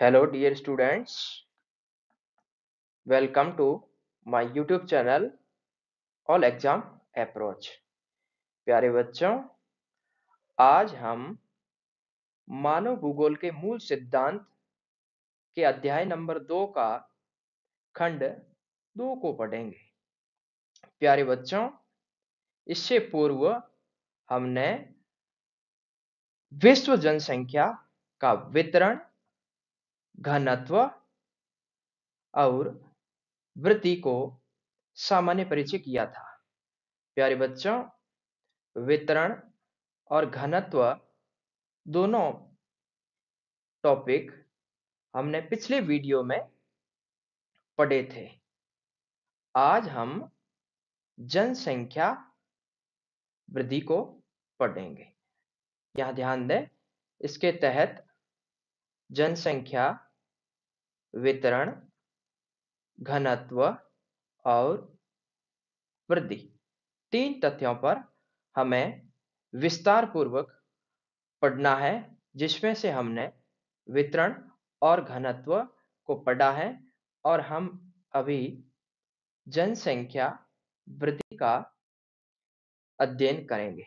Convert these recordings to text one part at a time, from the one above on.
Hello, dear students. Welcome to my YouTube channel All Exam Approach. प्यारे बच्चों, आज हम मानव भूगोल के मूल सिद्धांत के अध्याय नंबर 2 का खंड 2 को पढ़ेंगे। प्यारे बच्चों, इससे पूर्व हमने विश्व जनसंख्या का वितरण, घनत्व और वृद्धि को सामान्य परिचय किया था। प्यारे बच्चों, वितरण और घनत्व दोनों टॉपिक हमने पिछले वीडियो में पढ़े थे। आज हम जनसंख्या वृद्धि को पढ़ेंगे। यहाँ ध्यान दें, इसके तहत जनसंख्या, वितरण, घनत्व और वृद्धि 3 तथ्यों पर हमें विस्तार पूर्वक पढ़ना है, जिसमें से हमने वितरण और घनत्व को पढ़ा है और हम अभी जनसंख्या वृद्धि का अध्ययन करेंगे।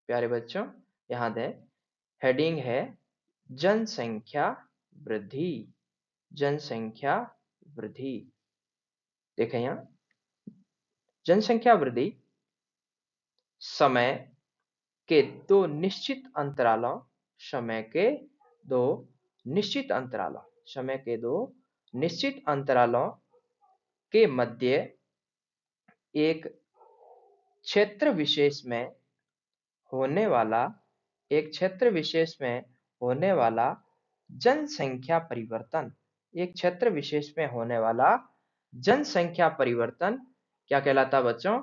प्यारे बच्चों, यहाँ दें, हेडिंग है जनसंख्या वृद्धि। जनसंख्या वृद्धि देखें, यहाँ जनसंख्या वृद्धि समय के दो निश्चित अंतरालों समय के दो निश्चित अंतरालों के मध्य एक क्षेत्र विशेष में होने वाला जनसंख्या परिवर्तन क्या कहलाता बच्चों?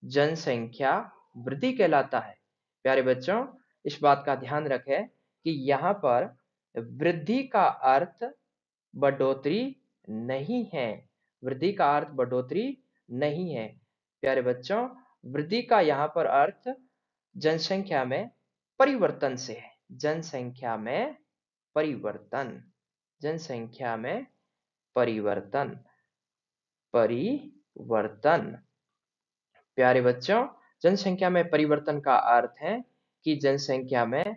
जनसंख्या वृद्धि कहलाता है। प्यारे बच्चों, इस बात का ध्यान रखें कि यहाँ पर वृद्धि का अर्थ बढ़ोतरी नहीं है। वृद्धि का अर्थ बढ़ोतरी नहीं है। प्यारे बच्चों, वृद्धि का यहाँ पर अर्थ जनसंख्या में परिवर्तन से है। जनसंख्या में परिवर्तन प्यारे बच्चों, जनसंख्या में परिवर्तन का अर्थ है कि जनसंख्या में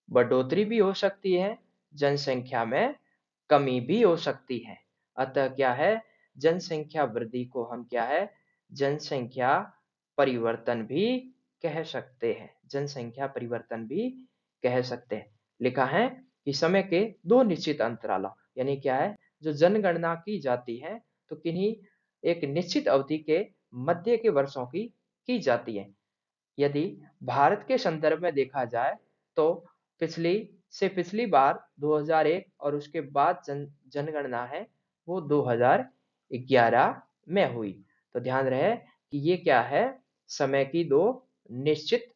बढ़ोतरी भी हो सकती है, जनसंख्या में कमी भी हो सकती है। अतः क्या है, जनसंख्या वृद्धि को हम क्या है, जनसंख्या परिवर्तन भी कह सकते हैं। जनसंख्या परिवर्तन भी कह सकते हैं। लिखा है कि समय के दो निश्चित अंतरालों, यानी क्या है, जो जनगणना की जाती है तो किन्हीं एक निश्चित अवधि के मध्य के वर्षों की जाती है। यदि भारत के संदर्भ में देखा जाए तो पिछली बार 2001 और उसके बाद जनगणना है वो 2011 में हुई। तो ध्यान रहे कि ये क्या है, समय की दो निश्चित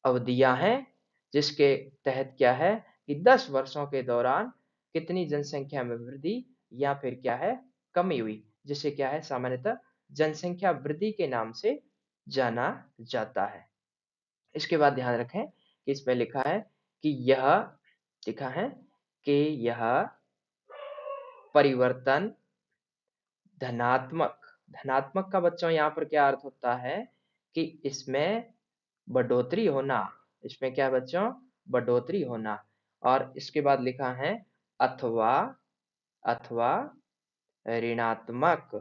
अवधियां हैं, जिसके तहत क्या है कि 10 वर्षों के दौरान कितनी जनसंख्या में वृद्धि या फिर क्या है, कमी हुई, जिसे क्या है, सामान्यतः जनसंख्या वृद्धि के नाम से जाना जाता है। इसके बाद ध्यान रखें कि इसमें लिखा है कि यह परिवर्तन धनात्मक का बच्चों यहाँ पर क्या अर्थ होता है कि इसमें बढ़ोतरी होना। इसमें क्या बच्चों, बढ़ोतरी होना। और इसके बाद लिखा है अथवा ऋणात्मक।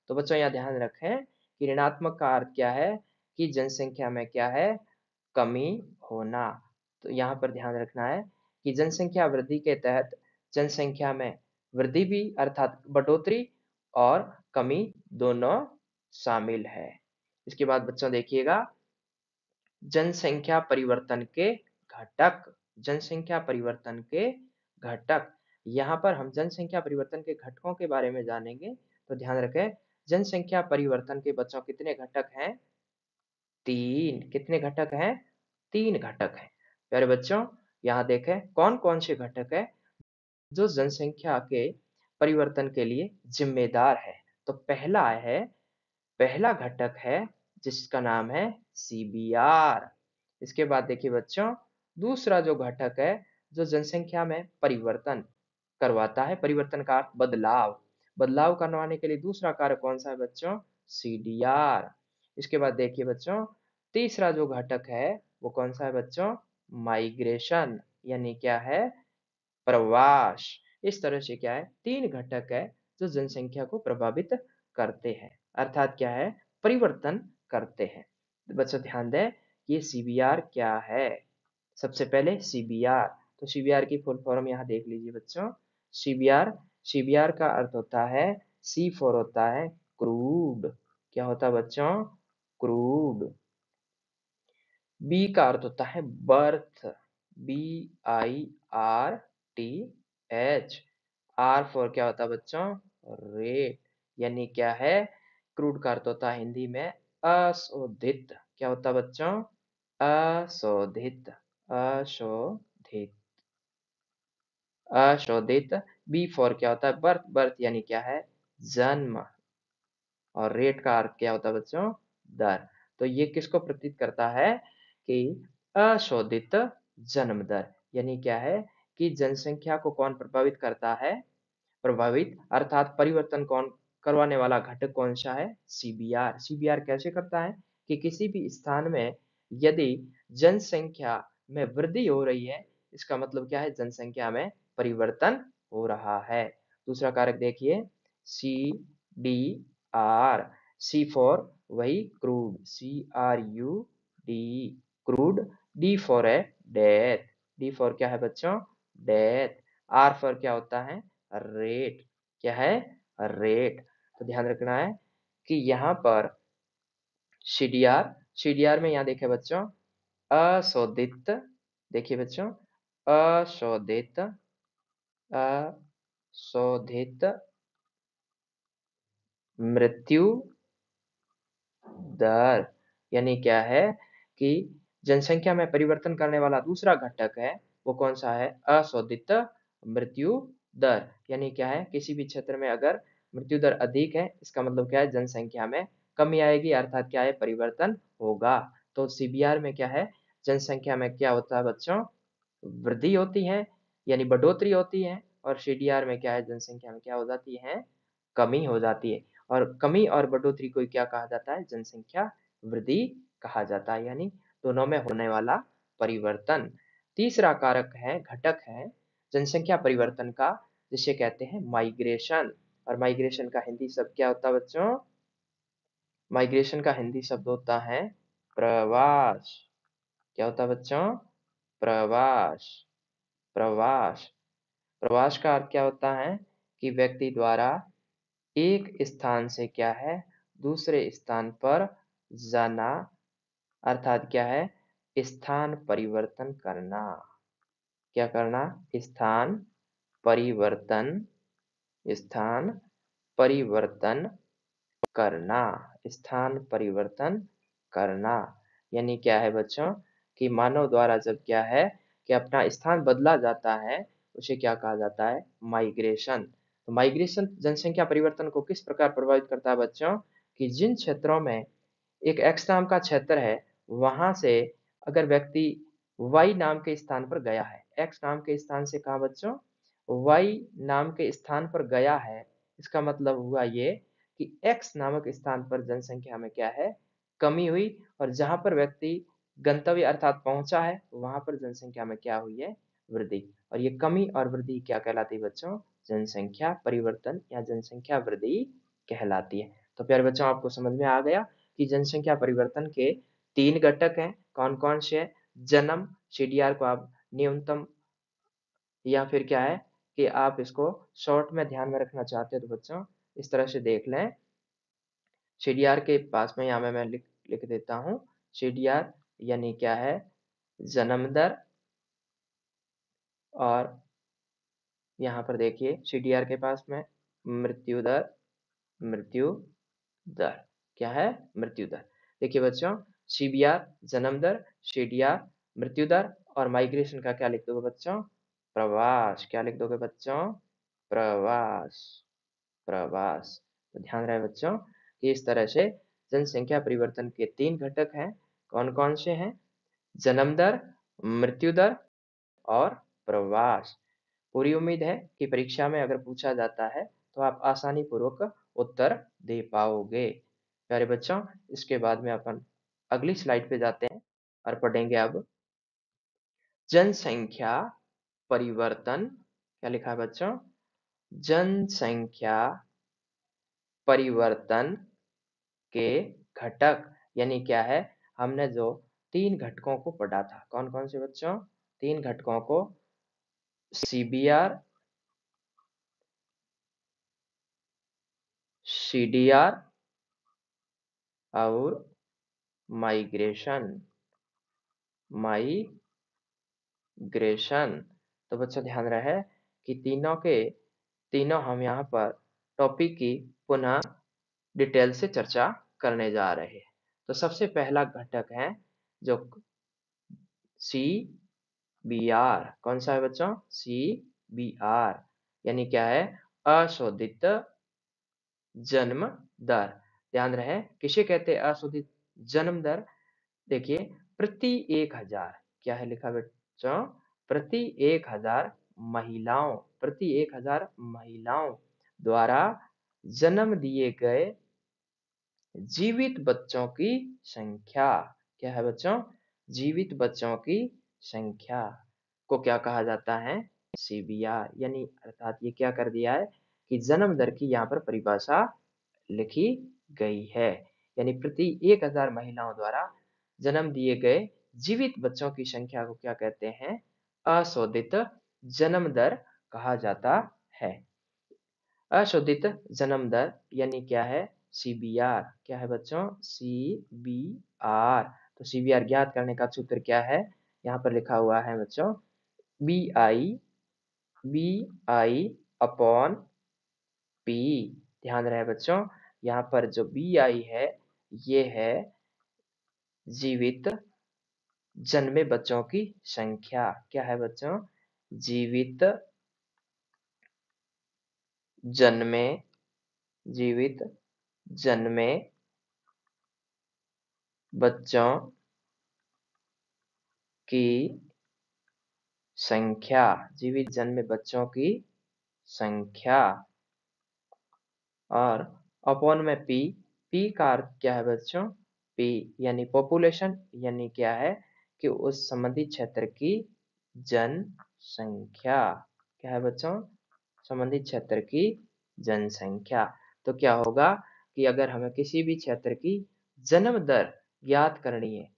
तो बच्चों यहाँ ध्यान रखें कि ऋणात्मक का अर्थ क्या है कि जनसंख्या में क्या है, कमी होना। तो यहाँ पर ध्यान रखना है कि जनसंख्या वृद्धि के तहत जनसंख्या में वृद्धि भी अर्थात बढ़ोतरी और कमी दोनों शामिल है। इसके बाद बच्चों देखिएगा, जनसंख्या परिवर्तन के घटक। यहाँ पर हम जनसंख्या परिवर्तन के घटकों के बारे में जानेंगे। तो ध्यान रखें, जनसंख्या परिवर्तन के बच्चों कितने घटक हैं? 3। कितने घटक हैं? 3 घटक हैं। प्यारे बच्चों, यहाँ देखें कौन कौन से घटक है जो जनसंख्या के परिवर्तन के लिए जिम्मेदार है। तो पहला घटक है जिसका नाम है CBR। इसके बाद देखिए बच्चों, दूसरा जो घटक है जो जनसंख्या में परिवर्तन करवाता है। परिवर्तन का अर्थ बदलाव। बदलाव करवाने के लिए दूसरा कारक कौन सा है बच्चों? सीडीआर। इसके बाद देखिए बच्चों, तीसरा जो घटक है वो कौन सा है बच्चों? माइग्रेशन, यानी क्या है? प्रवास। इस तरह से क्या है, तीन घटक है जो जनसंख्या को प्रभावित करते हैं, अर्थात क्या है, परिवर्तन करते हैं। तो बच्चों ध्यान दें, ये सीबीआर क्या है। सबसे पहले सीबीआर, तो सीबीआर की फुल फॉर्म यहाँ देख लीजिए बच्चों। सीबीआर, सीबीआर का अर्थ होता है, सी फॉर होता है क्रूड। क्या होता है बच्चों? क्रूड। बी का अर्थ होता है birth, B I R T H. R for क्या होता है बच्चों? रेट, यानी क्या है, क्रूड का अर्थ होता है हिंदी में अशोधित। क्या होता है बच्चों? अशोधित, अशोधित, अशोधित। बी फॉर क्या होता है? बर्थ, बर्थ यानी क्या है? जन्म। और रेट का अर्थ क्या होता है बच्चों? दर। तो ये किसको प्रतीत करता है कि अशोधित जन्म दर, यानी क्या है कि जनसंख्या को कौन प्रभावित करता है? प्रभावित अर्थात परिवर्तन कौन करवाने वाला घटक कौन सा है? सीबीआर। सीबीआर कैसे करता है कि किसी भी स्थान में यदि जनसंख्या में वृद्धि हो रही है, इसका मतलब क्या है? जनसंख्या में परिवर्तन हो रहा है। दूसरा कारक देखिए, C D R. C for वही क्रूड, C R U D, crude. D for है डेथ, डी फॉर क्या है बच्चों? डेथ। आर फॉर क्या होता है? रेट। क्या है? रेट। तो ध्यान रखना है कि यहाँ पर सीडीआर, सीडीआर में यहाँ देखे बच्चों, अशोधित, देखिए बच्चों, अशोधित, अशोधित मृत्यु दर, यानी क्या है कि जनसंख्या में परिवर्तन करने वाला दूसरा घटक है वो कौन सा है? अशोधित मृत्यु दर। यानी क्या है, किसी भी क्षेत्र में अगर मृत्यु दर अधिक है, इसका मतलब क्या है? जनसंख्या में कमी आएगी, अर्थात क्या है? परिवर्तन होगा। तो सीबीआर में क्या है? जनसंख्या में क्या होता है बच्चों? वृद्धि होती है, यानी बढ़ोतरी होती है। और सीडीआर में क्या है? जनसंख्या में क्या हो जाती है? कमी हो जाती है। और कमी और बढ़ोतरी को क्या कहा जाता है? जनसंख्या वृद्धि कहा जाता है, यानी दोनों में होने वाला परिवर्तन। तीसरा कारक है, घटक है जनसंख्या परिवर्तन का, जिसे कहते हैं माइग्रेशन। और माइग्रेशन का हिंदी शब्द क्या होता है बच्चों? माइग्रेशन का हिंदी शब्द होता है प्रवास। क्या होता है बच्चों? प्रवास, प्रवास। प्रवास का अर्थ क्या होता है कि व्यक्ति द्वारा एक स्थान से क्या है? दूसरे स्थान पर जाना, अर्थात क्या है? स्थान परिवर्तन करना। क्या करना? स्थान परिवर्तन, स्थान परिवर्तन करना, स्थान परिवर्तन करना। यानी क्या है बच्चों कि मानव द्वारा जब क्या है कि अपना स्थान बदला जाता है, उसे क्या कहा जाता है? माइग्रेशन। तो माइग्रेशन जनसंख्या परिवर्तन को किस प्रकार प्रभावित करता है बच्चों? कि जिन क्षेत्रों में एक एक्स नाम का क्षेत्र है, वहां से अगर व्यक्ति वाई नाम के स्थान पर गया है, एक्स नाम के स्थान से कहा बच्चों? वाई नाम के स्थान पर गया है, इसका मतलब हुआ ये कि एक्स नामक स्थान पर जनसंख्या में क्या है? कमी हुई। और जहां पर व्यक्ति गंतव्य अर्थात पहुंचा है, वहां पर जनसंख्या में क्या हुई है? वृद्धि। और ये कमी और वृद्धि क्या कहलाती है बच्चों? जनसंख्या परिवर्तन या जनसंख्या वृद्धि कहलाती है। तो प्यारे बच्चों, आपको समझ में आ गया कि जनसंख्या परिवर्तन के तीन घटक हैं, कौन कौन से हैं? जन्म, सीडीआर को आप न्यूनतम या फिर क्या है कि आप इसको शॉर्ट में ध्यान में रखना चाहते हो तो बच्चों इस तरह से देख लें। सीडीआर के पास में यहाँ मैं लिख लिख देता हूँ। सीडीआर यानी क्या है? जन्म दर। और यहाँ पर देखिए सीडीआर के पास में मृत्यु दर, मृत्यु दर। क्या है? मृत्यु दर। देखिए बच्चों, सीबीआर जन्म दर, सीडीआर मृत्यु दर, और माइग्रेशन का क्या लिख दोगे बच्चों? प्रवास। क्या लिख दोगे बच्चों? प्रवास, प्रवास। तो ध्यान रहे बच्चों कि इस तरह से जनसंख्या परिवर्तन के तीन घटक हैं। कौन कौन से हैं? जन्म दर, मृत्यु दर और प्रवास। पूरी उम्मीद है कि परीक्षा में अगर पूछा जाता है तो आप आसानी पूर्वक उत्तर दे पाओगे। प्यारे बच्चों, इसके बाद में अपन अगली स्लाइड पे जाते हैं और पढ़ेंगे अब जनसंख्या परिवर्तन। क्या लिखा है बच्चों? जनसंख्या परिवर्तन के घटक यानी क्या है? हमने जो 3 घटकों को पढ़ा था, कौन-कौन से बच्चों? 3 घटकों को सीबीआर, सीडीआर और माइग्रेशन। माइग्रेशन। तो बच्चों ध्यान रहे कि तीनों हम यहाँ पर टॉपिक की पुनः डिटेल से चर्चा करने जा रहे हैं। तो सबसे पहला घटक है जो सी बी आर। कौन सा है बच्चों? सी बी आर यानी क्या है? अशोधित जन्म दर। ध्यान रहे किसे कहते हैं अशोधित जन्म दर? देखिए, प्रति 1000 क्या है लिखा बच्चों? प्रति 1000 महिलाओं, प्रति 1000 महिलाओं द्वारा जन्म दिए गए जीवित बच्चों की संख्या। क्या है बच्चों? जीवित बच्चों की संख्या को क्या कहा जाता है? सीबीआर। यानी अर्थात ये क्या कर दिया है कि जन्म दर की यहाँ पर परिभाषा लिखी गई है। यानी प्रति 1000 महिलाओं द्वारा जन्म दिए गए जीवित बच्चों की संख्या को क्या कहते हैं? अशोधित जन्म दर कहा जाता है। अशोधित जन्म दर यानी क्या है? सीबीआर। क्या है बच्चों? सीबीआर। तो सीबीआर ज्ञात करने का सूत्र क्या है? यहाँ पर लिखा हुआ है बच्चों, B I B I upon P. ध्यान रहे बच्चों, यहाँ पर जो बी आई है ये है जीवित जन्मे बच्चों की संख्या। क्या है बच्चों? जीवित जन्मे जीवित जन्मे बच्चों की संख्या। जीवित जन्मे बच्चों की संख्या और अपॉन में पी। पी का अर्थ क्या है बच्चों? पी यानी पॉपुलेशन, यानी क्या है कि उस संबंधित क्षेत्र की जनसंख्या। क्या है बच्चों? संबंधित क्षेत्र की जनसंख्या। तो क्या होगा कि अगर हमें किसी भी क्षेत्र की जन्म दर ज्ञात करनी है,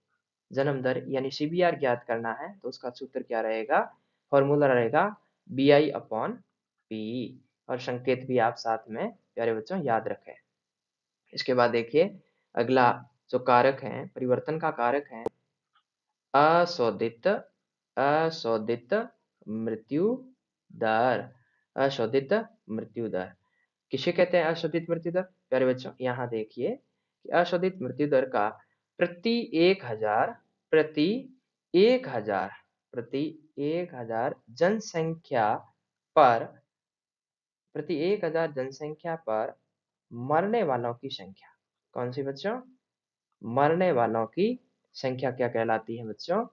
जन्म दर यानी सीबीआर ज्ञात करना है, तो उसका सूत्र क्या रहेगा? फॉर्मूला रहेगा बी आई अपॉन पी। और संकेत भी आप साथ में प्यारे बच्चों याद रखें। इसके बाद देखिए अगला जो कारक है, परिवर्तन का कारक है अशोधित अशोधित मृत्यु दर। अशोधित मृत्यु दर किसे कहते हैं? अशोधित मृत्यु दर प्यारे बच्चों यहाँ देखिए कि अशोधित मृत्यु दर का प्रति 1000 प्रति 1000 प्रति 1000 जनसंख्या पर प्रति 1000 जनसंख्या पर मरने वालों की संख्या। कौन सी बच्चों? मरने वालों की संख्या क्या कहलाती है बच्चों?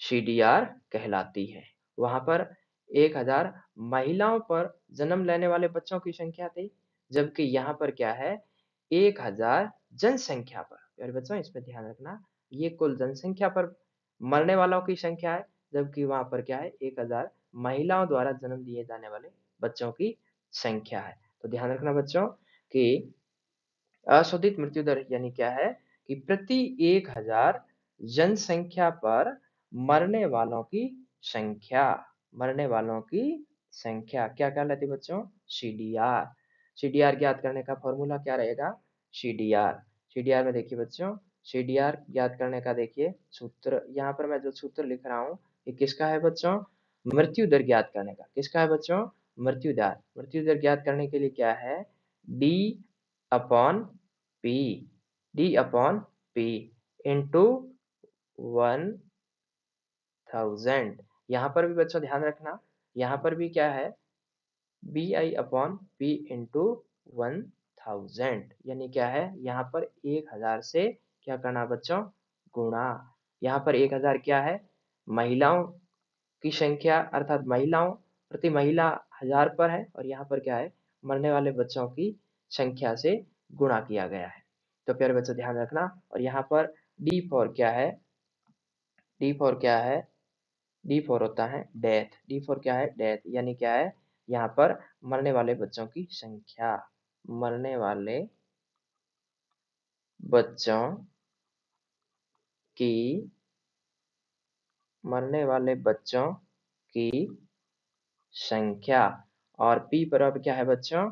सीडीआर कहलाती है। वहां पर 1000 महिलाओं पर जन्म लेने वाले बच्चों की संख्या थी, जबकि यहाँ पर क्या है? 1000 जनसंख्या पर। प्यारे बच्चों इस पे ध्यान रखना, ये कुल जनसंख्या पर मरने वालों की संख्या है, जबकि वहां पर क्या है? 1000 महिलाओं द्वारा जन्म दिए जाने वाले बच्चों की संख्या है। तो ध्यान रखना बच्चों कि अशोधित मृत्यु दर यानी क्या है कि प्रति 1000 जनसंख्या पर मरने वालों की संख्या। मरने वालों की संख्या क्या कहलाती है बच्चों? सीडीआर। सीडीआर ज्ञात करने का फॉर्मूला क्या रहेगा? सीडीआर। सीडीआर में देखिए बच्चों, सीडीआर ज्ञात करने का देखिए सूत्र, यहाँ पर मैं जो सूत्र लिख रहा हूँ ये किसका है बच्चों? मृत्यु दर ज्ञात करने का। किसका है बच्चों? मृत्यु दर। मृत्यु दर ज्ञात करने के लिए क्या है? D upon P. D upon P into 1000। यहाँ पर भी बच्चों ध्यान रखना, यहाँ पर भी क्या है? B I upon P into 1000 यानी क्या है? यहाँ पर 1000 से क्या करना बच्चों? गुणा। यहाँ पर 1000 क्या है? महिलाओं की संख्या अर्थात महिलाओं प्रति महिला 1000 पर है और यहाँ पर क्या है मरने वाले बच्चों की संख्या से गुणा किया गया है। तो प्यारे बच्चों ध्यान रखना। और यहाँ पर डी फॉर क्या है, डी फॉर क्या है, डी फॉर होता है डेथ, डी फॉर क्या है डेथ, यानी क्या है यहाँ पर मरने वाले बच्चों की संख्या, मरने वाले बच्चों की, मरने वाले बच्चों की संख्या। और पी पर अब क्या है बच्चों,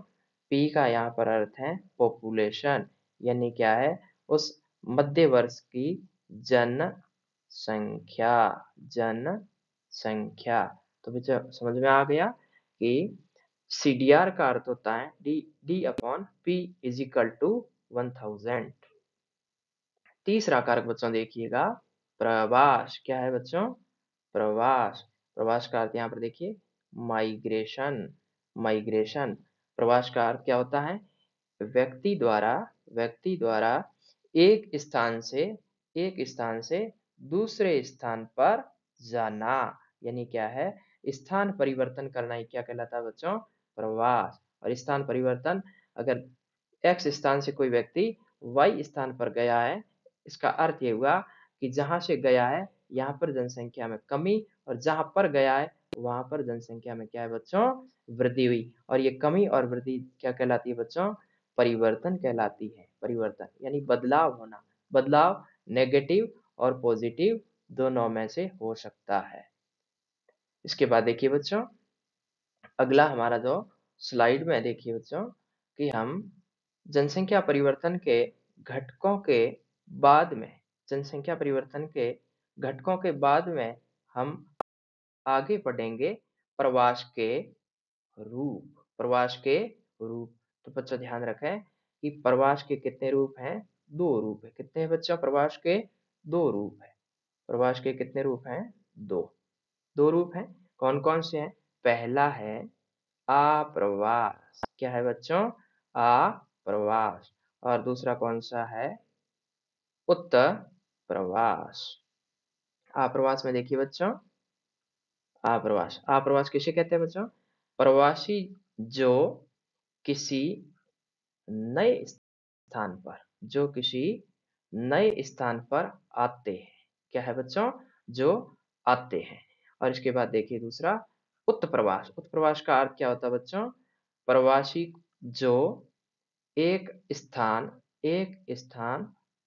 पी का यहाँ पर अर्थ है पॉपुलेशन, यानी क्या है उस मध्य वर्ष की जनसंख्या, जनसंख्या। तो बच्चों समझ में आ गया कि सीडीआर का अर्थ होता है D upon P is equal to 1000। तीसरा कारक बच्चों देखिएगा प्रवास, क्या है बच्चों प्रवास, प्रवास का अर्थ यहाँ पर देखिए माइग्रेशन, माइग्रेशन। प्रवास का अर्थ क्या होता है व्यक्ति द्वारा, व्यक्ति द्वारा एक स्थान से, एक स्थान से दूसरे स्थान पर जाना, यानी क्या है स्थान परिवर्तन करना ही क्या कहलाता है बच्चों प्रवास। और स्थान परिवर्तन अगर एक्स स्थान से कोई व्यक्ति वाई स्थान पर गया है, इसका अर्थ ये हुआ कि जहां से गया है यहाँ पर जनसंख्या में कमी और जहां पर गया है वहां पर जनसंख्या में क्या है बच्चों वृद्धि हुई। और ये कमी और वृद्धि क्या कहलाती है बच्चों परिवर्तन कहलाती है, परिवर्तन यानी बदलाव होना, बदलाव नेगेटिव और पॉजिटिव दोनों में से हो सकता है। इसके बाद देखिए बच्चों अगला हमारा जो स्लाइड में देखिए बच्चों कि हम जनसंख्या परिवर्तन के घटकों के बाद में, जनसंख्या परिवर्तन के घटकों के बाद में हम आगे बढ़ेंगे प्रवास के रूप, प्रवास के रूप। तो बच्चों ध्यान रखें कि प्रवास के कितने रूप हैं, दो रूप है। कितने हैं बच्चों प्रवास के दो रूप है, प्रवास के कितने रूप हैं दो, दो रूप हैं। कौन कौन से हैं, पहला है आप्रवास, क्या है बच्चों आप्रवास। और दूसरा कौन सा है उत्तर प्रवास। आप्रवास में देखिए बच्चों आप्रवास, आप्रवास किसे कहते हैं बच्चों प्रवासी जो किसी नए स्थान पर, जो किसी नए स्थान पर आते हैं, क्या है बच्चों जो आते हैं। और इसके बाद देखिए दूसरा उत्प्रवास, उत्प्रवास का अर्थ क्या होता है बच्चों प्रवासी जो एक स्थान, एक स्थान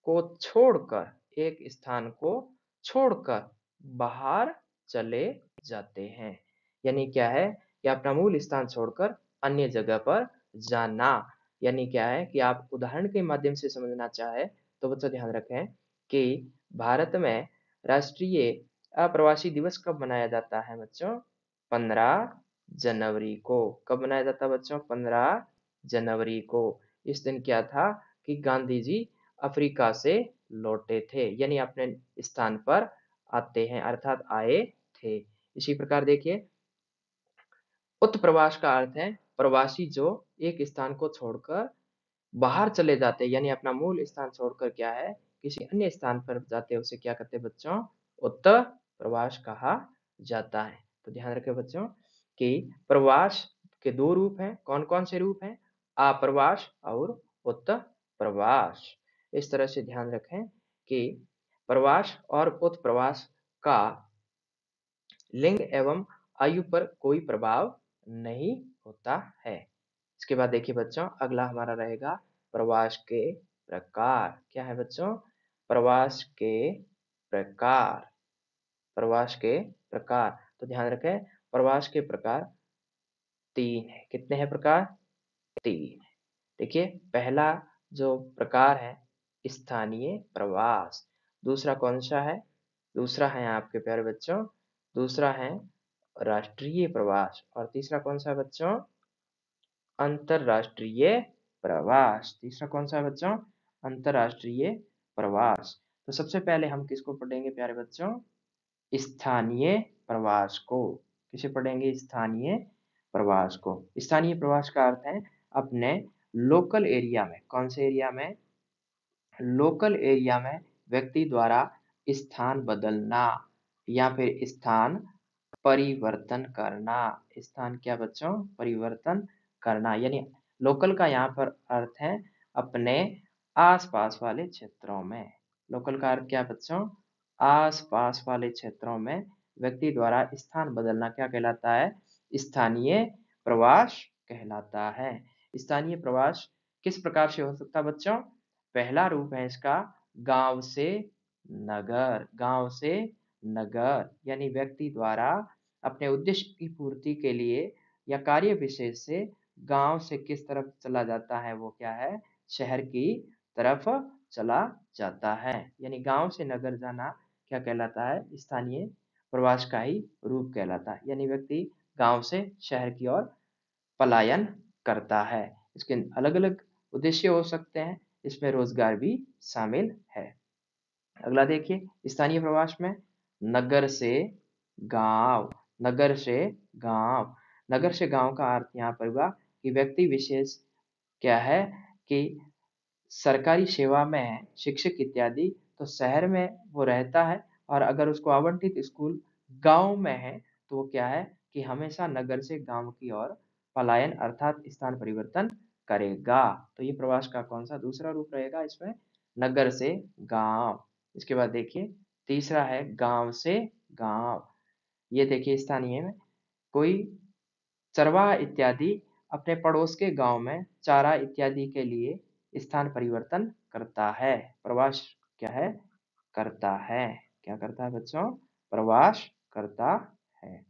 को छोड़कर, एक स्थान को छोड़कर बाहर चले जाते हैं, यानी क्या है कि अपना मूल स्थान छोड़कर अन्य जगह पर जाना। यानी क्या है कि आप उदाहरण के माध्यम से समझना चाहे तो बच्चों ध्यान रखें कि भारत में राष्ट्रीय अप्रवासी दिवस कब मनाया जाता है बच्चों 15 जनवरी को। कब मनाया जाता है बच्चों 15 जनवरी को। इस दिन क्या था कि गांधी जी अफ्रीका से लौटे थे, यानी अपने स्थान पर आते हैं अर्थात आए थे। इसी प्रकार देखिए उत्प्रवास का अर्थ है प्रवासी जो एक स्थान को छोड़कर बाहर चले जाते हैं, यानी अपना मूल स्थान छोड़कर क्या है किसी अन्य स्थान पर जाते हैं, उसे क्या कहते हैं बच्चों उत्तर प्रवास कहा जाता है। तो ध्यान रखें बच्चों कि प्रवास के दो रूप हैं, कौन कौन से रूप हैं आप्रवास और उत्तर प्रवास। इस तरह से ध्यान रखें कि प्रवास और उत्प्रवास का लिंग एवं आयु पर कोई प्रभाव नहीं होता है। इसके बाद देखिए बच्चों अगला हमारा रहेगा प्रवास के प्रकार, क्या है बच्चों प्रवास के प्रकार, प्रवास के प्रकार। तो ध्यान रखें प्रवास के प्रकार तीन है, कितने हैं प्रकार तीन है। देखिए पहला जो प्रकार है स्थानीय प्रवास, दूसरा कौन सा है दूसरा है आपके प्यारे बच्चों दूसरा है राष्ट्रीय प्रवास और तीसरा कौन सा है बच्चों अंतरराष्ट्रीय प्रवास। तीसरा कौन सा है बच्चों अंतरराष्ट्रीय प्रवास। तो सबसे पहले हम किसको पढ़ेंगे प्यारे बच्चों स्थानीय प्रवास को। किसे पढ़ेंगे स्थानीय प्रवास को। स्थानीय प्रवास का अर्थ है अपने लोकल एरिया में, कौन से एरिया में लोकल एरिया में व्यक्ति द्वारा स्थान बदलना या फिर स्थान परिवर्तन करना। स्थान क्या बच्चों? परिवर्तन करना, यानी लोकल का यहाँ पर अर्थ है अपने आस-पास वाले क्षेत्रों में। लोकल का अर्थ क्या बच्चों? आस-पास वाले क्षेत्रों में व्यक्ति द्वारा स्थान बदलना क्या कहलाता है? स्थानीय प्रवास कहलाता है। स्थानीय प्रवास किस प्रकार से हो सकता है बच्चों? पहला रूप है इसका गाँव से नगर। गाँव से नगर यानी व्यक्ति द्वारा अपने उद्देश्य की पूर्ति के लिए या कार्य विशेष से गाँव से किस तरफ चला जाता है, वो क्या है? शहर की तरफ चला जाता है। यानी गाँव से नगर जाना क्या कहलाता है? स्थानीय प्रवास का ही रूप कहलाता है। यानी व्यक्ति गाँव से शहर की ओर पलायन करता है। इसके अलग-अलग उद्देश्य हो सकते हैं, इसमें रोजगार भी शामिल है। अगला देखिए स्थानीय प्रवास में नगर से गांव। नगर से गांव। नगर से गांव का अर्थ यहाँ पर हुआ कि व्यक्ति विशेष क्या है कि सरकारी सेवा में है, शिक्षक इत्यादि, तो शहर में वो रहता है और अगर उसको आवंटित स्कूल गांव में है तो वो क्या है कि हमेशा नगर से गांव की ओर पलायन अर्थात स्थान परिवर्तन करेगा। तो ये प्रवास का कौन सा दूसरा रूप रहेगा इसमें? नगर से गांव। इसके बाद देखिए तीसरा है गांव से गांव। ये देखिए स्थानीय में कोई चरवाहा इत्यादि अपने पड़ोस के गांव में चारा इत्यादि के लिए स्थान परिवर्तन करता है। प्रवास क्या है? करता है। क्या करता है बच्चों? प्रवास करता है।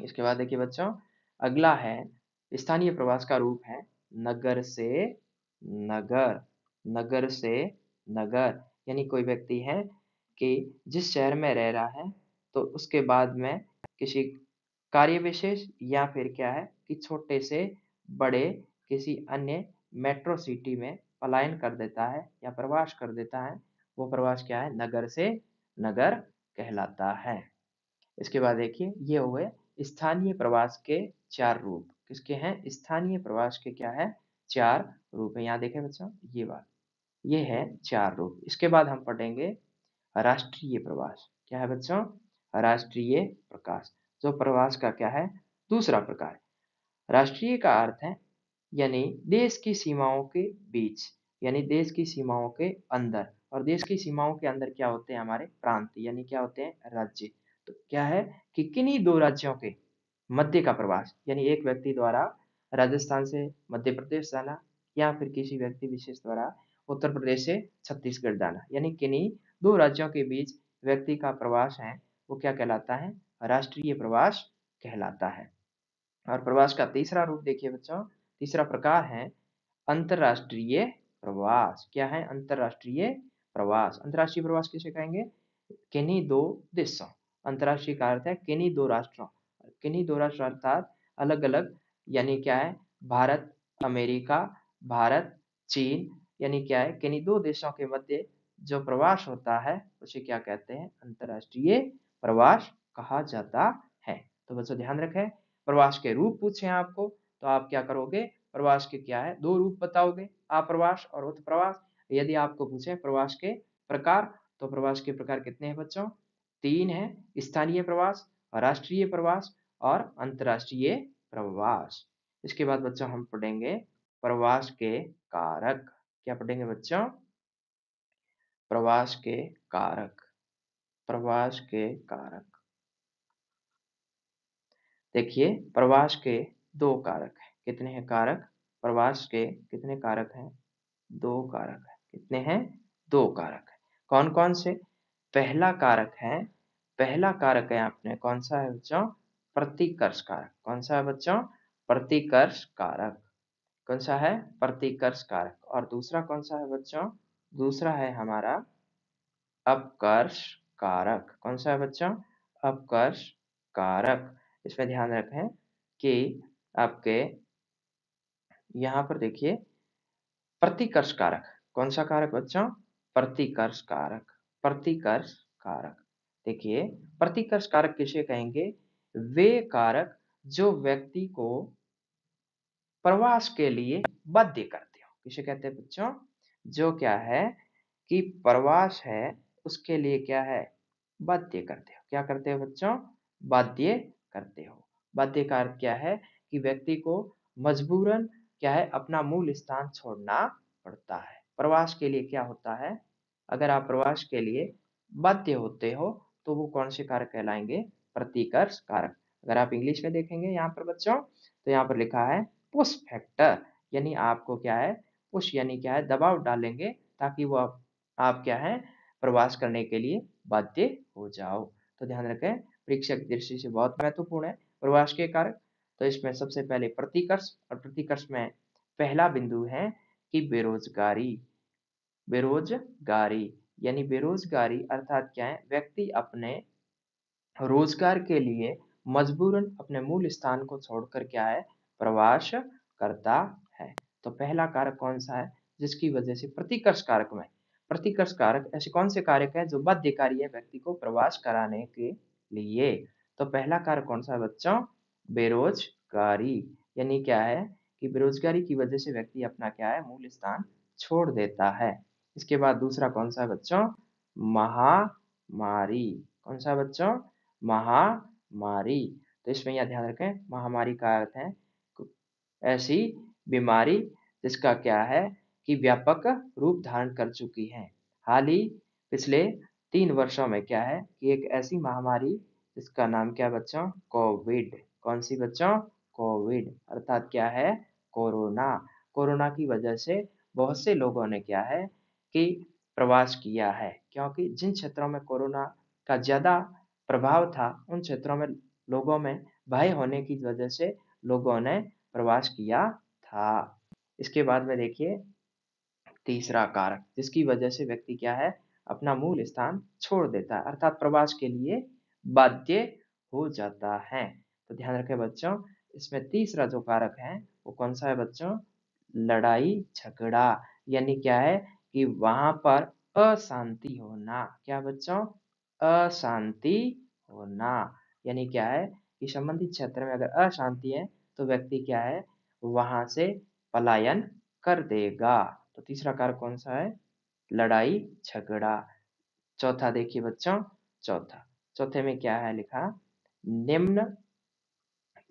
इसके बाद देखिए बच्चों अगला है स्थानीय प्रवास का रूप है नगर से नगर। नगर से नगर यानी कोई व्यक्ति है कि जिस शहर में रह रहा है तो उसके बाद में किसी कार्य विशेष या फिर क्या है कि छोटे से बड़े किसी अन्य मेट्रो सिटी में पलायन कर देता है या प्रवास कर देता है, वो प्रवास क्या है? नगर से नगर कहलाता है। इसके बाद देखिए ये हो गए स्थानीय प्रवास के 4 रूप। किसके हैं? स्थानीय प्रवास के क्या है? 4 रूप है। यहाँ देखें बच्चों ये बात, ये है 4 रूप। इसके बाद हम पढ़ेंगे राष्ट्रीय प्रवास। क्या है बच्चों? राष्ट्रीय प्रकाश, जो प्रवास का क्या है? दूसरा प्रकार। राष्ट्रीय का अर्थ है यानी देश की सीमाओं के बीच, यानी देश की सीमाओं के अंदर, और देश की सीमाओं के अंदर क्या होते हैं? हमारे प्रांत, यानी क्या होते हैं? राज्य। तो क्या है कि किन्हीं 2 राज्यों के मध्य का प्रवास, यानी एक व्यक्ति द्वारा राजस्थान से मध्य प्रदेश जाना या फिर किसी व्यक्ति विशेष द्वारा उत्तर प्रदेश से छत्तीसगढ़ जाना, यानी किन्हीं 2 राज्यों के बीच व्यक्ति का प्रवास है, वो क्या कहलाता है? राष्ट्रीय प्रवास कहलाता है। और प्रवास का तीसरा रूप देखिए बच्चों, तीसरा प्रकार है अंतर्राष्ट्रीय प्रवास। क्या है? अंतर्राष्ट्रीय प्रवास। अंतर्राष्ट्रीय प्रवास किसे कहेंगे? किन्हीं 2 देशों। अंतर्राष्ट्रीय का अर्थ है किन्हीं 2 राष्ट्रों। किन्हीं 2 राष्ट्र अर्थात अलग-अलग, यानी क्या है? भारत, अमेरिका, भारत, चीन, यानी क्या है? किन्हीं 2 देशों के मध्य जो प्रवास होता है, उसे क्या कहते हैं? अंतर्राष्ट्रीय प्रवास कहा जाता है। तो बच्चों ध्यान रखें, प्रवास के रूप पूछे आपको, तो आप क्या करोगे? प्रवास के क्या है? 2 रूप बताओगे, आप्रवास और उत्प्रवास। यदि आपको पूछे प्रवास के प्रकार, तो प्रवास के प्रकार कितने हैं बच्चों? 3 हैं, स्थानीय प्रवास, राष्ट्रीय प्रवास और अंतर्राष्ट्रीय प्रवास। इसके बाद बच्चों हम पढ़ेंगे प्रवास के कारक। क्या पढ़ेंगे बच्चों? प्रवास के कारक। प्रवास के कारक। देखिए प्रवास के 2 कारक हैं। कितने हैं कारक? प्रवास के कितने कारक हैं? 2 कारक हैं। कितने हैं? 2 कारक हैं। कौन-कौन से? पहला कारक है, पहला कारक है आपने कौन सा है बच्चों? प्रतिकर्ष कारक। कौन सा है बच्चों? प्रतिकर्ष कारक। कौन सा है? प्रतिकर्ष कारक। और दूसरा कौन सा है बच्चों? दूसरा है हमारा अपकर्ष कारक। कौन सा है बच्चों? अपकर्ष कारक। इसमें ध्यान रखें कि आपके यहाँ पर देखिए प्रतिकर्ष कारक। कौन सा कारक बच्चों? प्रतिकर्ष कारक। प्रतिकर्ष कारक। देखिए प्रतिकर्ष कारक किसे कहेंगे? वे कारक जो व्यक्ति को प्रवास के लिए बाध्य करते हो। किसे कहते हैं बच्चों? जो क्या है कि प्रवास है उसके लिए क्या है? बाध्य करते हो। क्या करते हो बच्चों? बाध्य करते हो। बाध्य का अर्थ क्या है कि व्यक्ति को मजबूरन क्या है अपना मूल स्थान छोड़ना पड़ता है। प्रवास के लिए क्या होता है, अगर आप प्रवास के लिए बाध्य होते हो तो वो कौन से कारक कहलाएंगे, प्रतिकर्ष कारक। अगर आप इंग्लिश में देखेंगे यहाँ पर बच्चों तो यहाँ पर लिखा है पुश फैक्टर, यानी आपको क्या है पुश यानी क्या है दबाव डालेंगे ताकि वो आप क्या है प्रवास करने के लिए बाध्य हो जाओ। तो ध्यान रखें परीक्षा की दृष्टि से बहुत महत्वपूर्ण है प्रवास के कारक। तो इसमें सबसे पहले प्रतिकर्ष, और प्रतिकर्ष में पहला बिंदु है कि बेरोजगारी। बेरोजगारी यानी बेरोजगारी अर्थात क्या है व्यक्ति अपने रोजगार के लिए मजबूरन अपने मूल स्थान को छोड़कर क्या है प्रवास करता है। तो पहला कारक कौन सा है जिसकी वजह से प्रतिकर्ष कारक में, प्रतिकर्ष कारक ऐसे कौन से कारक है जो बाध्यकारी है व्यक्ति को प्रवास कराने के लिए। तो पहला कारक कौन सा है बच्चों, बेरोजगारी, यानी क्या है कि बेरोजगारी की वजह से व्यक्ति अपना क्या है मूल स्थान छोड़ देता है। इसके बाद दूसरा कौन सा है बच्चों, महामारी। कौन सा है बच्चों, महामारी। तो इसमें यह ध्यान रखें महामारी का अर्थ है ऐसी बीमारी जिसका क्या है कि व्यापक रूप धारण कर चुकी है। हाल ही पिछले 3 वर्षों में क्या है कि एक ऐसी महामारी जिसका नाम क्या बच्चों, कोविड। कौन सी बच्चों, कोविड अर्थात क्या है कोरोना। कोरोना की वजह से बहुत से लोगों ने क्या है कि प्रवास किया है, क्योंकि जिन क्षेत्रों में कोरोना का ज्यादा प्रभाव था उन क्षेत्रों में लोगों में भय होने की वजह से लोगों ने प्रवास किया था। इसके बाद में देखिए तीसरा कारक जिसकी वजह से व्यक्ति क्या है अपना मूल स्थान छोड़ देता है अर्थात प्रवास के लिए बाध्य हो जाता है। तो ध्यान रखें बच्चों इसमें तीसरा जो कारक है वो कौन सा है बच्चों, लड़ाई झगड़ा, यानी क्या है कि वहां पर अशांति होना। क्या बच्चों, अशांति होना, यानी क्या है कि संबंधित क्षेत्र में अगर अशांति है तो व्यक्ति क्या है वहां से पलायन कर देगा। तो तीसरा कारक कौन सा है, लड़ाई झगड़ा। चौथा देखिए बच्चों, चौथा चौथे में क्या है लिखा, निम्न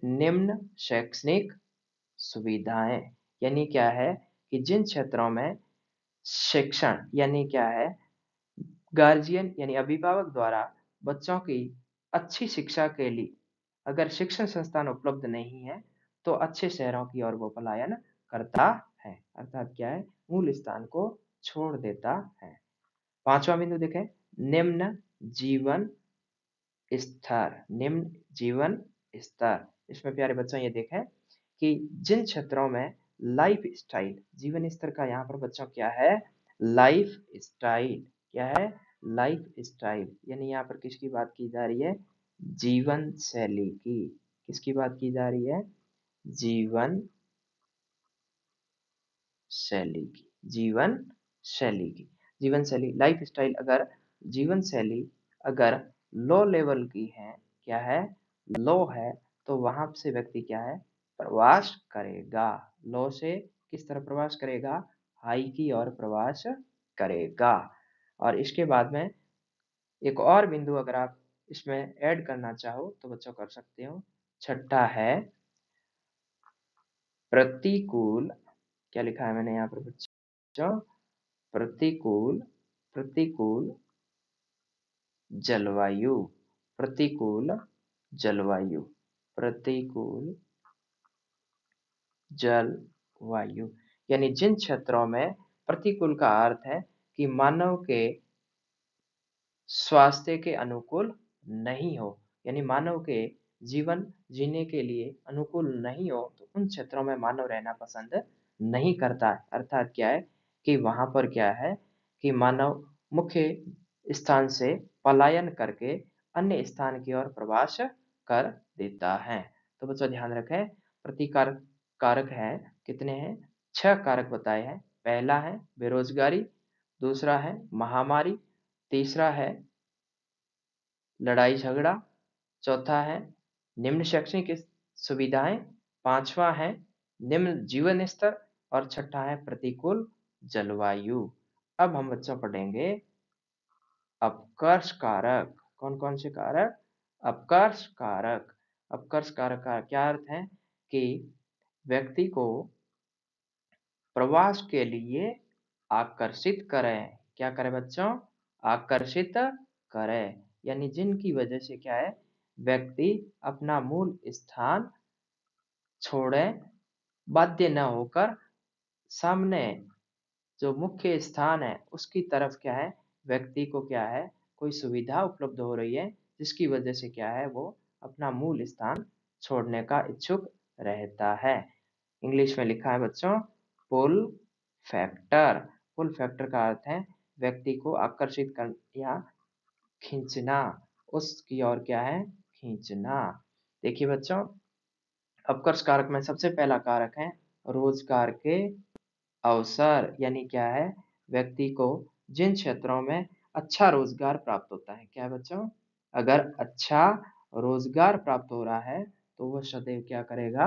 निम्न शैक्षणिक सुविधाएं, यानी क्या है कि जिन क्षेत्रों में शिक्षण यानी क्या है गार्जियन यानी अभिभावक द्वारा बच्चों की अच्छी शिक्षा के लिए अगर शिक्षण संस्थान उपलब्ध नहीं है तो अच्छे शहरों की ओर वो पलायन करता है अर्थात क्या है मूल स्थान को छोड़ देता है। पांचवा बिंदु देखें, निम्न जीवन स्तर। निम्न जीवन स्तर, इसमें प्यारे बच्चों ये देखें कि जिन क्षेत्रों में लाइफ स्टाइल, जीवन स्तर का यहाँ पर बच्चों क्या है लाइफ स्टाइल, क्या है लाइफ स्टाइल, यानी यहाँ पर किसकी बात की जा रही है, जीवन शैली की। किसकी बात की जा रही है, जीवन शैली की, जीवन शैली की। जीवन शैली लाइफ स्टाइल अगर जीवन शैली अगर लो लेवल की है, क्या है लो है, तो वहां से व्यक्ति क्या है प्रवास करेगा। लो से किस तरह प्रवास करेगा, हाई की ओर प्रवास करेगा। और इसके बाद में एक और बिंदु अगर आप इसमें ऐड करना चाहो तो बच्चों कर सकते हो। छठा है प्रतिकूल, क्या लिखा है मैंने यहाँ पर बच्चों, प्रतिकूल प्रतिकूल जलवायु। प्रतिकूल जलवायु, प्रतिकूल जलवायु, यानी जिन क्षेत्रों में प्रतिकूल का अर्थ है कि मानव के स्वास्थ्य के अनुकूल नहीं हो, यानी मानव के जीवन जीने के लिए अनुकूल नहीं हो, तो उन क्षेत्रों में मानव रहना पसंद नहीं करता है अर्थात क्या है कि वहां पर क्या है कि मानव मुख्य स्थान से पलायन करके अन्य स्थान की ओर प्रवास कर देता है। तो बच्चों ध्यान रखें प्रतिकार कारक है कितने हैं, 6 कारक बताए हैं। पहला है बेरोजगारी, दूसरा है महामारी, तीसरा है लड़ाई झगड़ा, चौथा है निम्न शैक्षणिक सुविधाएं, पांचवा है निम्न जीवन स्तर और छठा है प्रतिकूल जलवायु। अब हम बच्चों पढ़ेंगे अपकर्ष कारक। कौन कौन से कारक, अपकर्ष कारक। अपकर्ष कारक का क्या अर्थ है कि व्यक्ति को प्रवास के लिए आकर्षित करें। क्या करें बच्चों? आकर्षित करें, यानी जिनकी वजह से क्या है, व्यक्ति अपना मूल स्थान छोड़े बाध्य न होकर सामने जो मुख्य स्थान है उसकी तरफ क्या है, व्यक्ति को क्या है, कोई सुविधा उपलब्ध हो रही है जिसकी वजह से क्या है, वो अपना मूल स्थान छोड़ने का इच्छुक रहता है। इंग्लिश में लिखा है बच्चों पुल फैक्टर। पुल फैक्टर का अर्थ है व्यक्ति को आकर्षित कर या खींचना, उसकी ओर क्या है, खींचना। देखिए बच्चों, अपकर्ष कारक में सबसे पहला कारक है रोजगार के अवसर, यानी क्या है, व्यक्ति को जिन क्षेत्रों में अच्छा रोजगार प्राप्त होता है, क्या है बच्चों, अगर अच्छा रोजगार प्राप्त हो रहा है तो वह सदैव क्या करेगा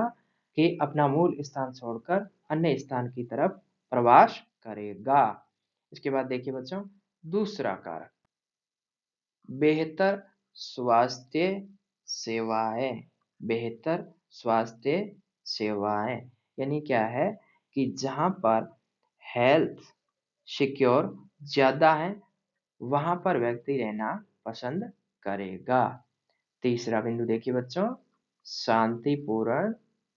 कि अपना मूल स्थान छोड़कर अन्य स्थान की तरफ प्रवास करेगा। इसके बाद देखिए बच्चों, दूसरा कारक बेहतर स्वास्थ्य सेवाएं। बेहतर स्वास्थ्य सेवाएं यानी क्या है कि जहां पर हेल्थ सिक्योर ज्यादा है वहां पर व्यक्ति रहना पसंद करेगा। तीसरा बिंदु देखिए बच्चों, शांतिपूर्ण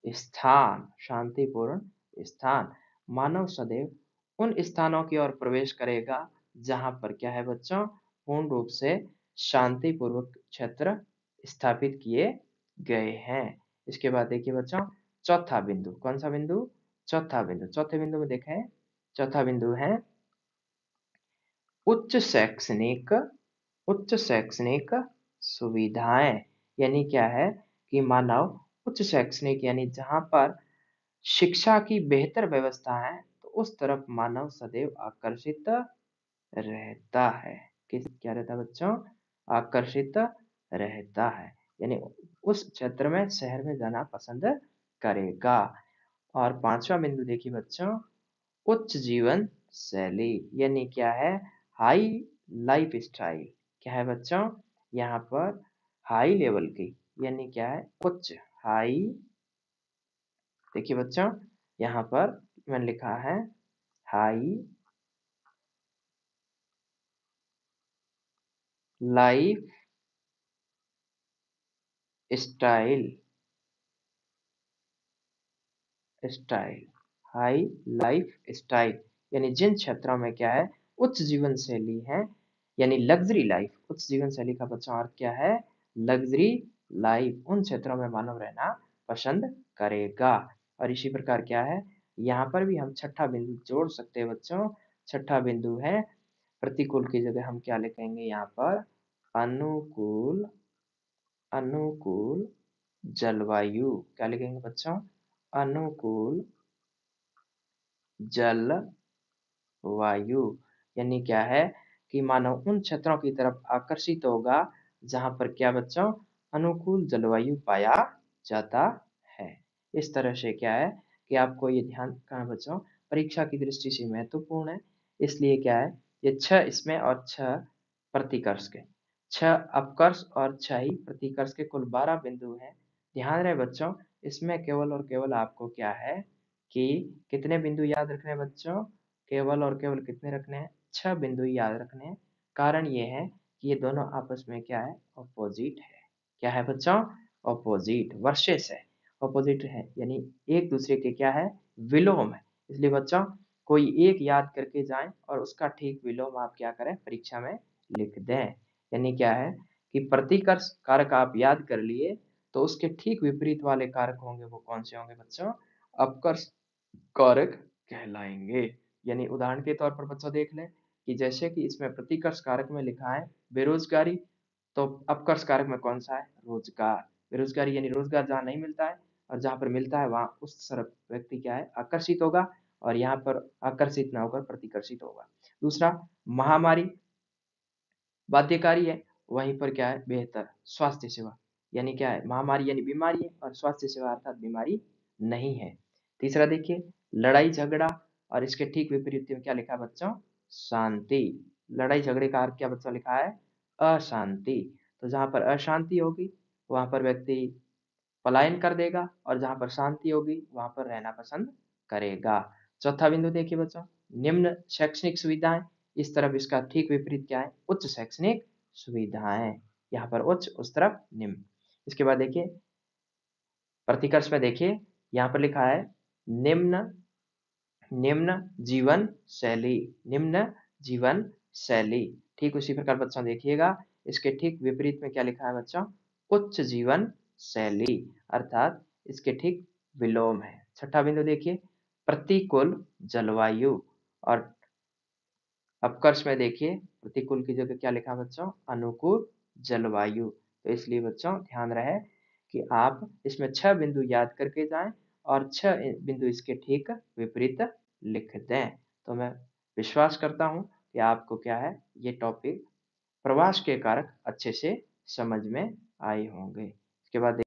स्थान। शांतिपूर्ण स्थान, मानव सदैव उन स्थानों की ओर प्रवेश करेगा जहां पर क्या है बच्चों, पूर्ण रूप से शांतिपूर्वक क्षेत्र स्थापित किए गए हैं। इसके बाद देखिए बच्चों, चौथा बिंदु, कौन सा बिंदु, चौथा बिंदु। चौथे बिंदु में देखें, चौथा बिंदु है उच्च शैक्षणिक, उच्च शैक्षणिक सुविधाएं। यानी क्या है कि मानव उच्च शैक्षणिक यानी जहां पर शिक्षा की बेहतर व्यवस्था है तो उस तरफ मानव सदैव आकर्षित रहता है। किस क्या रहता है बच्चों, आकर्षित रहता है, यानी उस क्षेत्र में शहर में जाना पसंद करेगा। और पांचवा बिंदु देखिए बच्चों, उच्च जीवन शैली, यानी क्या है, हाई लाइफ स्टाइल। क्या है बच्चों, यहाँ पर हाई लेवल की, यानी क्या है, उच्च, हाई। देखिए बच्चों, यहाँ पर मैंने लिखा है high life style, style, high life style, यानी जिन क्षेत्रों में क्या है, उच्च जीवन शैली है, यानी लग्जरी लाइफ। उच्च जीवन शैली का बच्चों अर्थ क्या है, लग्जरी लाइफ, उन क्षेत्रों में मानव रहना पसंद करेगा। और इसी प्रकार क्या है, यहाँ पर भी हम छठा बिंदु जोड़ सकते हैं बच्चों। छठा बिंदु है प्रतिकूल की जगह हम क्या लिखेंगे यहाँ पर, अनुकूल, अनुकूल जलवायु। क्या लिखेंगे बच्चों, अनुकूल जलवायु, यानी क्या है कि मानव उन क्षेत्रों की तरफ आकर्षित होगा जहां पर क्या बच्चों, अनुकूल जलवायु पाया जाता है। इस तरह से क्या है कि आपको ये ध्यान रखना बच्चों, परीक्षा की दृष्टि से महत्वपूर्ण है। इसलिए क्या है, ये 6 इसमें और 6 प्रतिकर्ष के, 6 अपकर्ष और 6 ही प्रतिकर्ष के कुल 12 बिंदु हैं। ध्यान रहे बच्चों, इसमें केवल और केवल आपको क्या है कि कितने बिंदु याद रखने हैं बच्चों, केवल और केवल कितने रखने हैं, 6 बिंदु ही याद रखने हैं। कारण ये है कि ये दोनों आपस में क्या है, अपोजिट है। क्या है बच्चों, अपोजिट, वर्सेस है, अपोजिट है, यानी एक दूसरे के क्या है, विलोम है। इसलिए बच्चों कोई एक याद करके जाएं और उसका ठीक विलोम आप क्या करें, परीक्षा में लिख दें। यानी क्या है कि प्रतिकर्ष कारक आप याद कर लिए तो उसके ठीक विपरीत वाले कारक होंगे, वो कौन से होंगे बच्चों, अपकर्ष कारक कहलाएंगे। यानी उदाहरण के तौर पर बच्चों देख लें कि जैसे कि इसमें प्रतिकर्ष कारक में लिखा है बेरोजगारी, तो अपकर्ष कारक में कौन सा है, रोजगार। बेरोजगारी यानी रोजगार जहाँ नहीं मिलता है और जहाँ पर मिलता है वहां उस तरफ व्यक्ति क्या है, आकर्षित होगा, और यहाँ पर आकर्षित न होकर प्रतिकर्षित होगा। दूसरा, महामारी बाध्यकारी है, वहीं पर क्या है, बेहतर स्वास्थ्य सेवा, यानी क्या है, महामारी यानी बीमारी है और स्वास्थ्य सेवा अर्थात बीमारी नहीं है। तीसरा देखिए, लड़ाई झगड़ा, और इसके ठीक विपरीत में क्या लिखा है बच्चों, शांति। लड़ाई झगड़े का अर्थ क्या बच्चों लिखा है, अशांति। तो जहाँ पर अशांति होगी वहाँ पर व्यक्ति पलायन कर देगा और जहाँ पर शांति होगी वहाँ पर रहना पसंद करेगा। चौथा बिंदु देखिए बच्चों, निम्न शैक्षणिक सुविधाएं, इस तरफ इसका ठीक विपरीत क्या है, उच्च शैक्षणिक सुविधाएं। यहाँ पर उच्च, उस तरफ निम्न। इसके बाद देखिए प्रतिकर्ष में देखिए यहाँ पर लिखा है निम्न निम्न जीवन शैली, निम्न जीवन शैली। ठीक उसी प्रकार बच्चों देखिएगा इसके ठीक विपरीत में क्या लिखा है बच्चों, उच्च जीवन शैली, अर्थात इसके ठीक विलोम है। छठा बिंदु देखिए प्रतिकूल जलवायु, और अपकर्ष में देखिए प्रतिकूल की जगह क्या लिखा है बच्चों, अनुकूल जलवायु। तो इसलिए बच्चों ध्यान रहे कि आप इसमें 6 बिंदु याद करके जाएं और 6 बिंदु इसके ठीक विपरीत लिख दें। तो मैं विश्वास करता हूं कि आपको क्या है ये टॉपिक प्रवास के कारक अच्छे से समझ में आए होंगे। इसके बाद